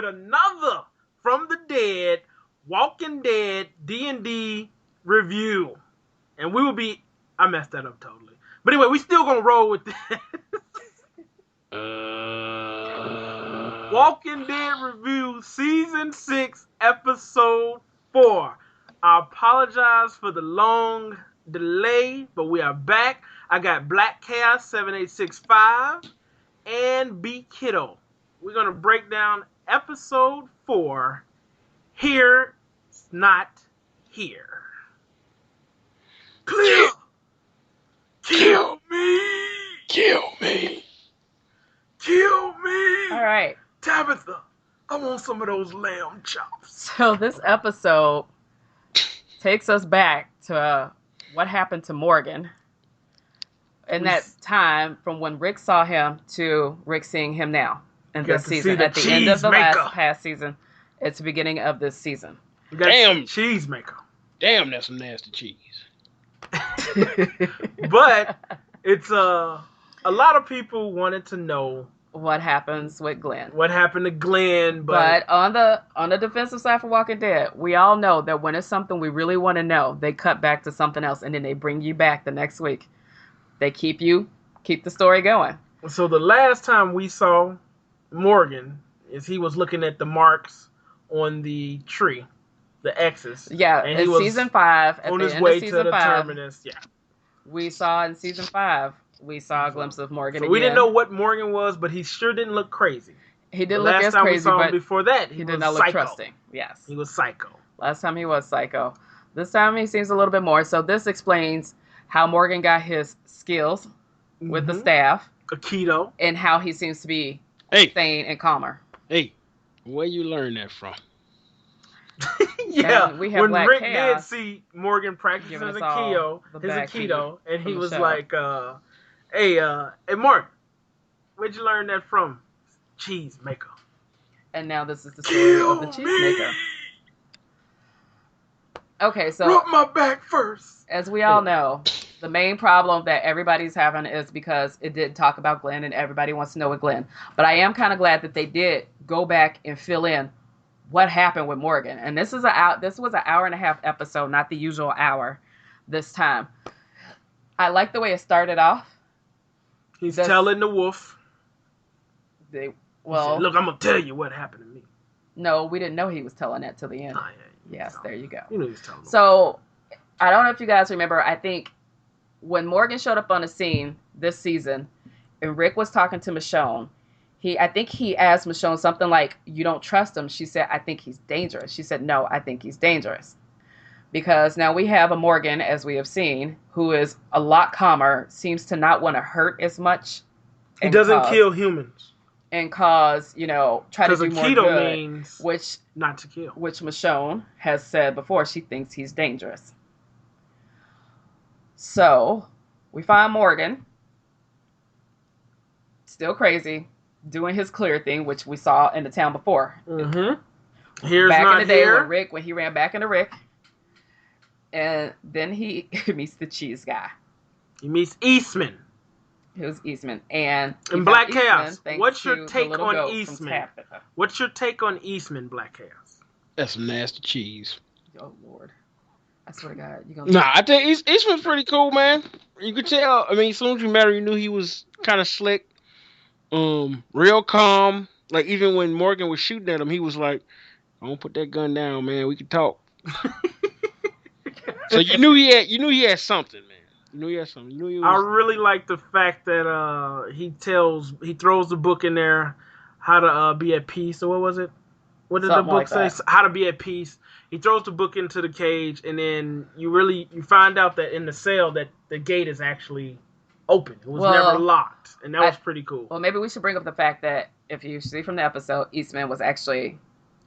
with another From the Dead, Walking Dead D&D review. And we will be... I messed that up totally. But anyway, we still gonna roll with this. Walking Dead review, Season 6, Episode 4. I apologize for the long delay, but we are back. I got Black Chaos 7865 and B Kiddo. We're going to break down Episode 4, Here, Not Here. Clear! Kill me! Kill me! Kill me! All right. Tabitha, I want some of those lamb chops. So this episode takes us back to what happened to Morgan in that time from when Rick saw him to Rick seeing him now in this season. At the end of the past season, it's the beginning of this season. Damn. Cheesemaker. Damn, that's some nasty cheese. But it's a lot of people wanted to know what happens with Glen. What happened to Glen, but on the defensive side for Walking Dead, we all know that when it's something we really want to know, they cut back to something else and then they bring you back the next week. They keep the story going. So the last time we saw Morgan is he was looking at the marks on the tree, the X's. Yeah, and in season 5, at on the his end way of to season the 5, terminus. Yeah, we saw in season 5, we saw a glimpse of Morgan. So again. we didn't know what Morgan was, but he sure didn't look crazy. He didn't look as crazy, we saw him but before that, he did not look trusting. Yes, he was psycho. Last time he was psycho. This time he seems a little bit more. So this explains how Morgan got his skills with the staff, Aikido, and how he seems to be sane and calmer. Hey, where you learn that from? Yeah, we have when Black Rick Chaos did see Morgan practicing his Aikido, and he was show. like, hey, Mark, where'd you learn that from? Cheesemaker. And now this is the story of the Cheesemaker. Okay, so rub my back first. As we all know, the main problem that everybody's having is because it did talk about Glen and everybody wants to know what Glen. But I am kind of glad that they did go back and fill in what happened with Morgan. And this was an hour and a half episode, not the usual hour this time. I like the way it started off. He's telling the wolf. Said, look, I'm going to tell you what happened to me. No, we didn't know he was telling that till the end. Oh, yeah, yes, there you go. You know he was telling So, I don't know if you guys remember, I think when Morgan showed up on the scene this season, and Rick was talking to Michonne, I think he asked Michonne something like, you don't trust him. She said, I think he's dangerous. She said, no, I think he's dangerous. Because now we have a Morgan, as we have seen, who is a lot calmer, seems to not want to hurt as much. He doesn't kill humans. And try to do more good, means which not to kill. Which Michonne has said before, she thinks he's dangerous. So, we find Morgan, still crazy, doing his clear thing, which we saw in the town before. Mm-hmm. Here's back not in the day here. when he ran back into Rick. And then he meets the cheese guy. He meets Eastman. Who's Eastman? And Black Chaos. What's your take on Eastman? What's your take on Eastman, Black Chaos? That's some nasty cheese. Oh, Lord. I swear to God. I think Eastman's pretty cool, man. You could tell. I mean, as soon as you met him, you knew he was kind of slick. Real calm. Like, even when Morgan was shooting at him, he was like, I won't put that gun down, man. We can talk. So you knew he had something, man. You knew he had something. I really like the fact that he throws the book in there, how to be at peace, or what was it? What did the book say? How to be at peace. He throws the book into the cage, and then you find out that in the cell that the gate is actually open. It was never locked, and that was pretty cool. Well, maybe we should bring up the fact that if you see from the episode, Eastman was actually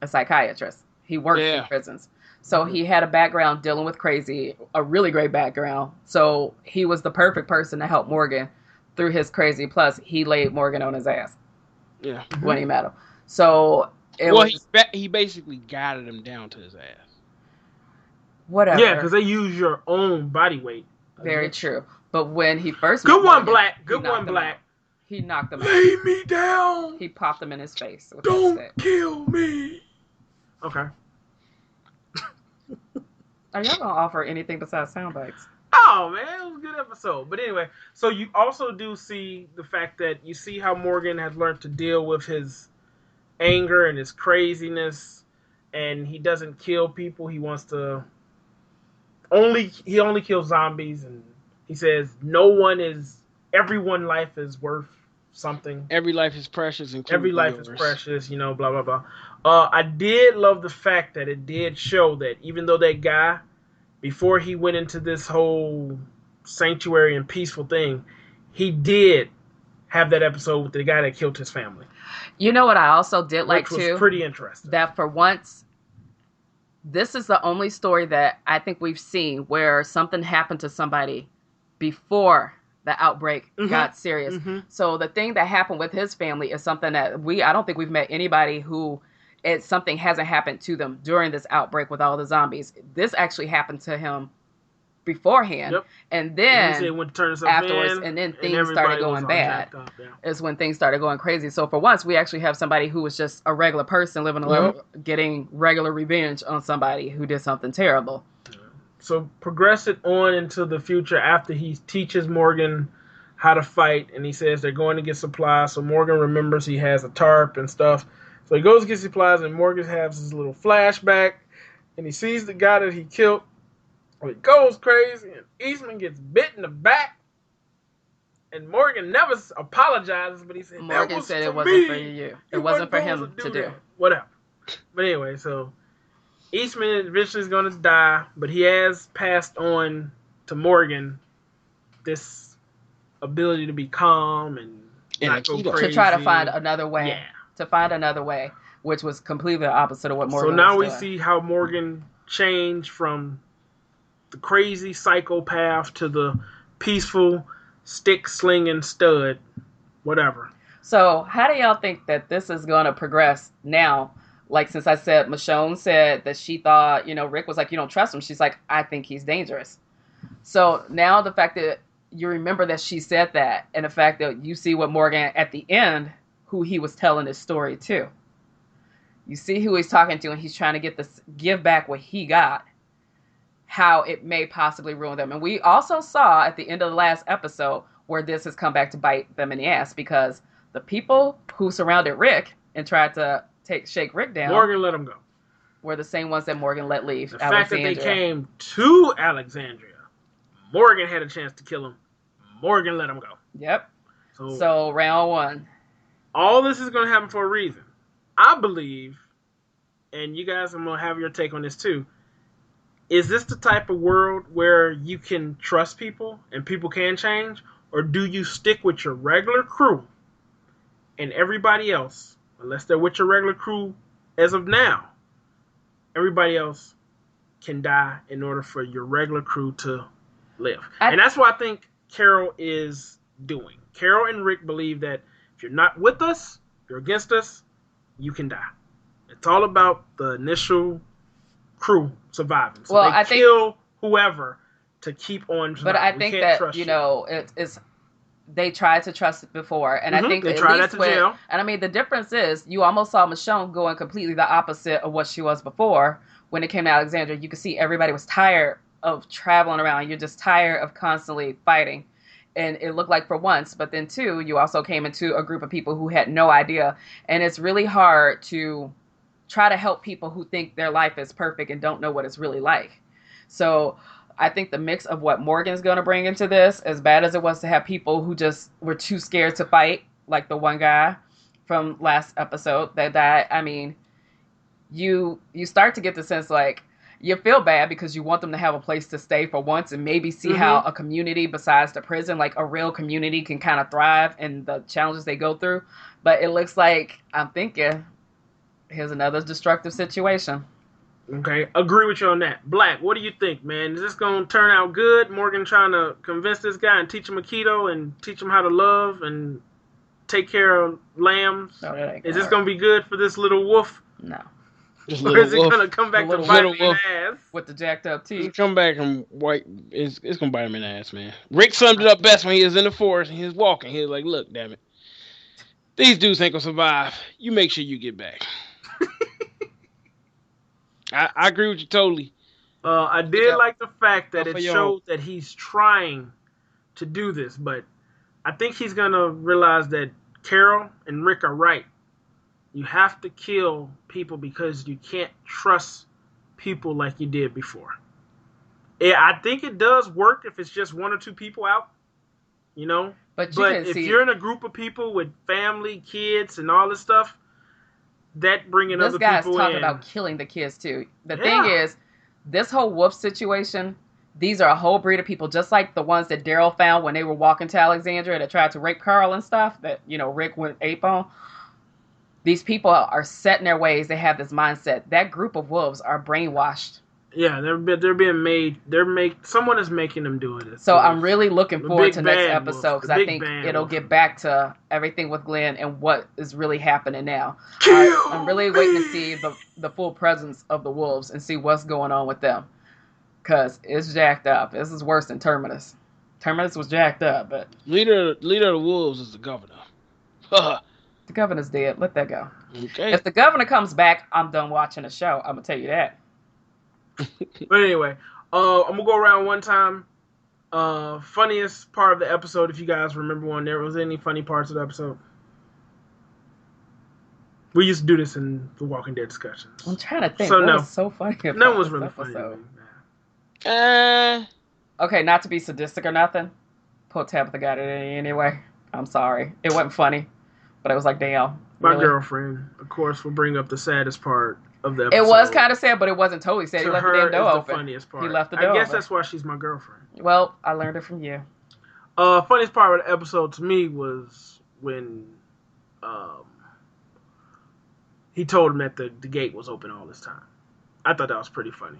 a psychiatrist. He worked in prisons. So he had a background dealing with crazy, a really great background. So he was the perfect person to help Morgan through his crazy. Plus, he laid Morgan on his ass. Yeah. When he met him. So he basically guided him down to his ass. Whatever. Yeah, because they use your own body weight. Very true. But when he first Good one, Black. Good one, Black. He knocked him out. Lay me down. He popped him in his face with that Don't stick. kill me. Okay. Are y'all gonna offer anything besides sound bites? Oh man, it was a good episode. But anyway, so you also do see the fact that you see how Morgan has learned to deal with his anger and his craziness, and he doesn't kill people. He wants to he only kills zombies, and he says everyone life is worth something. Every life is precious, Every including life yours. is precious, blah blah blah. I did love the fact that it did show that even though that guy, before he went into this whole sanctuary and peaceful thing, he did have that episode with the guy that killed his family. You know what I also did like which was too? pretty interesting. That for once, this is the only story that I think we've seen where something happened to somebody before the outbreak got serious. So the thing that happened with his family is something that I don't think we've met anybody who something hasn't happened to them during this outbreak with all the zombies. This actually happened to him beforehand, and then afterwards, and then things started going bad. Is when things started going crazy. So for once, we actually have somebody who was just a regular person living a life, getting regular revenge on somebody who did something terrible. So progress it on into the future after he teaches Morgan how to fight, and he says they're going to get supplies. So Morgan remembers he has a tarp and stuff. So he goes to get supplies, and Morgan has his little flashback, and he sees the guy that he killed. It goes crazy, and Eastman gets bit in the back, and Morgan never apologizes, but he said Morgan said it wasn't me. for you. It wasn't for him to do. Whatever. But anyway, so Eastman eventually is going to die, but he has passed on to Morgan this ability to be calm and not go crazy. To try to find another way. Yeah. To find another way, which was completely the opposite of what Morgan was doing. So now we doing. see how Morgan changed from the crazy psychopath to the peaceful stick-slinging stud, whatever. So how do y'all think that this is going to progress now? Like, since I said, Michonne said that she thought, Rick was like, you don't trust him. She's like, I think he's dangerous. So now the fact that you remember that she said that, and the fact that you see what Morgan at the end, who he was telling this story to. You see who he's talking to, and he's trying to give back what he got. How it may possibly ruin them. And we also saw at the end of the last episode where this has come back to bite them in the ass, because the people who surrounded Rick and tried to shake Rick down, Morgan let him go, were the same ones that Morgan let leave. The fact that they came to Alexandria, Morgan had a chance to kill him. Morgan let him go. Yep. So round one. All this is going to happen for a reason. I believe, and you guys, I'm going to have your take on this too. Is this the type of world where you can trust people and people can change? Or do you stick with your regular crew and everybody else, unless they're with your regular crew as of now, everybody else can die in order for your regular crew to live? And that's what I think Carol is doing. Carol and Rick believe that if you're not with us, you're against us, you can die. It's all about the initial crew surviving. So I kill whoever to keep on surviving. But I think that, it's they tried to trust it before. And I think they tried that to jail. And I mean, the difference is you almost saw Michonne going completely the opposite of what she was before. When it came to Alexandria, you could see everybody was tired of traveling around. You're just tired of constantly fighting. And it looked like for once, but then too, you also came into a group of people who had no idea. And it's really hard to try to help people who think their life is perfect and don't know what it's really like. So I think the mix of what Morgan's going to bring into this, as bad as it was to have people who just were too scared to fight, like the one guy from last episode that died. I mean, you start to get the sense like you feel bad because you want them to have a place to stay for once and maybe see how a community besides the prison, like a real community, can kind of thrive in the challenges they go through. But it looks like, I'm thinking, here's another destructive situation. Okay, agree with you on that. Black, what do you think, man? Is this going to turn out good? Morgan trying to convince this guy and teach him Aikido and teach him how to love and take care of lambs? No, that ain't is this going to be good for this little wolf? No. Or is it going to come back to bite him in the ass? With the jacked up teeth. Come back and white. It's going to bite him in the ass, man. Rick summed it up best when he was in the forest and he was walking. He was like, look, damn it. These dudes ain't gonna survive. You make sure you get back. I agree with you totally. I Look did out, like the fact look that out for it your showed that he's trying to do this, but I think he's gonna realize that Carol and Rick are right. You have to kill people because you can't trust people like you did before. Yeah, I think it does work if it's just one or two people out, you know. But you But can if see you're in a group of people with family, kids, and all this stuff, that bringing this other guy's people talking in. about killing the kids too. The thing Yeah. is, this whole wolf situation, these are a whole breed of people, just like the ones that Daryl found when they were walking to Alexandria that tried to rape Carl and stuff that, Rick went ape on. These people are set in their ways. They have this mindset. That group of wolves are brainwashed. Yeah, they're being made. Someone is making them do it. So I'm really looking The forward big to next bad episode wolf, because the I big think bad it'll wolf. get back to everything with Glenn and what is really happening now. Kill I'm really waiting to see the full presence of the wolves and see what's going on with them because it's jacked up. This is worse than Terminus. Terminus was jacked up, but leader of the wolves is the governor. the governor's dead. Let that go. Okay. If the governor comes back, I'm done watching the show. I'm gonna tell you that. But anyway, I'm gonna go around one time. Funniest part of the episode, if you guys remember one. There was any funny parts of the episode? We used to do this in the Walking Dead discussions. I'm trying to think. So what no. was so funny about None was this really episode? funny. Okay, not to be sadistic or nothing. Poor Tabitha got it anyway. I'm sorry. It wasn't funny, but it was like, damn. My really? girlfriend, of course, will bring up the saddest part of the episode. It was kind of sad, but it wasn't totally sad. He To left the her damn door is the open. funniest part. He left the door I guess open. that's why she's my girlfriend. Well, I learned it from you. Funniest part of the episode to me was when he told him that the gate was open all this time. I thought that was pretty funny.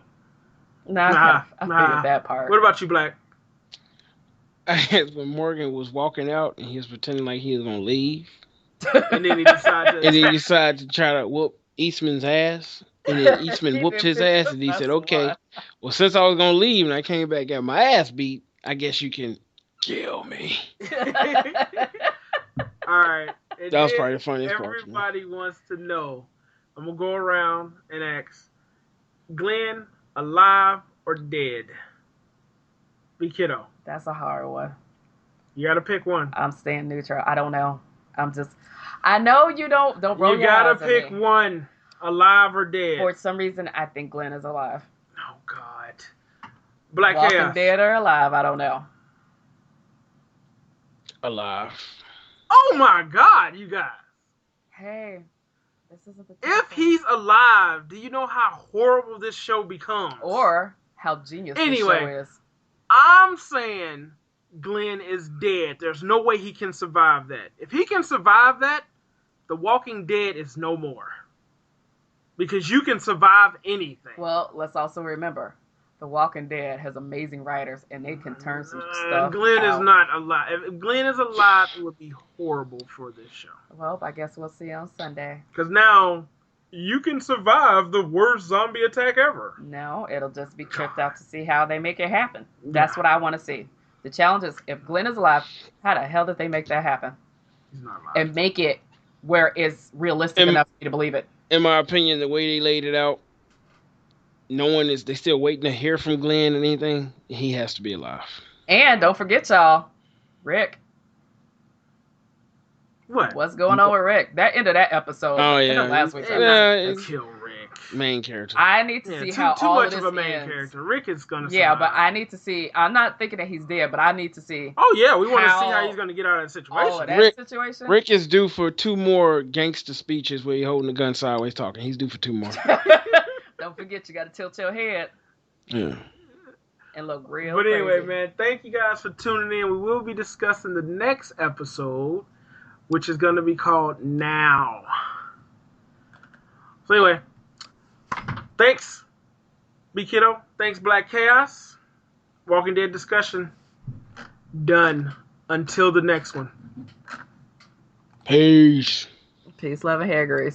I figured that part. What about you, Black? When Morgan was walking out and he was pretending like he was gonna leave, And then he decided to try to whoop Eastman's ass, and then Eastman whooped his ass, and he said, "Okay, well, since I was gonna leave and I came back and got my ass beat, I guess you can kill me." All right. And That was then probably the funniest part. Everybody wants to know. I'm gonna go around and ask, Glenn, alive or dead? Be kiddo. That's a hard one. You gotta pick one. I'm staying neutral. I don't know. I know you don't roll You your gotta eyes at pick me. one, alive or dead. For some reason, I think Glenn is alive. Oh God. Black Walking Chaos. dead or alive, I don't know. Alive. Oh my God, you guys. Hey, this isn't the If he's alive, do you know how horrible this show becomes? or how genius this show is. I'm saying Glenn is dead. There's no way he can survive that. If he can survive that, The Walking Dead is no more. Because you can survive anything. Well, let's also remember, The Walking Dead has amazing writers, and they can turn some stuff Glenn out. is not alive. If Glenn is alive, it would be horrible for this show. Well, I guess we'll see on Sunday. Because now, you can survive the worst zombie attack ever. No, it'll just be tripped out to see how they make it happen. That's what I want to see. The challenge is, if Glenn is alive, how the hell did they make that happen? He's not alive. And make it where it's realistic enough for you to believe it. In my opinion, the way they laid it out, they still waiting to hear from Glenn and anything. He has to be alive. And don't forget, y'all, Rick. What? What's going on with Rick? That end of that episode. Oh, yeah. Last week's They kill Rick. Main character. I need to see how too all much of this of a main ends. character. Rick is gonna. Yeah, survive. but I need to see. I'm not thinking that he's dead, but I need to see. Oh yeah, we want to see how how he's gonna get out of that situation. All of that situation. Rick is due for 2 more gangster speeches where he's holding the gun sideways talking. He's due for 2 more. Don't forget, you got to tilt your head Yeah. and look real. But anyway, crazy. man, thank you guys for tuning in. We will be discussing the next episode, which is going to be called Now. So anyway, thanks, B Kiddo. Thanks, Black Chaos. Walking Dead discussion done. Until the next one. Peace. Peace, love, and hair grease.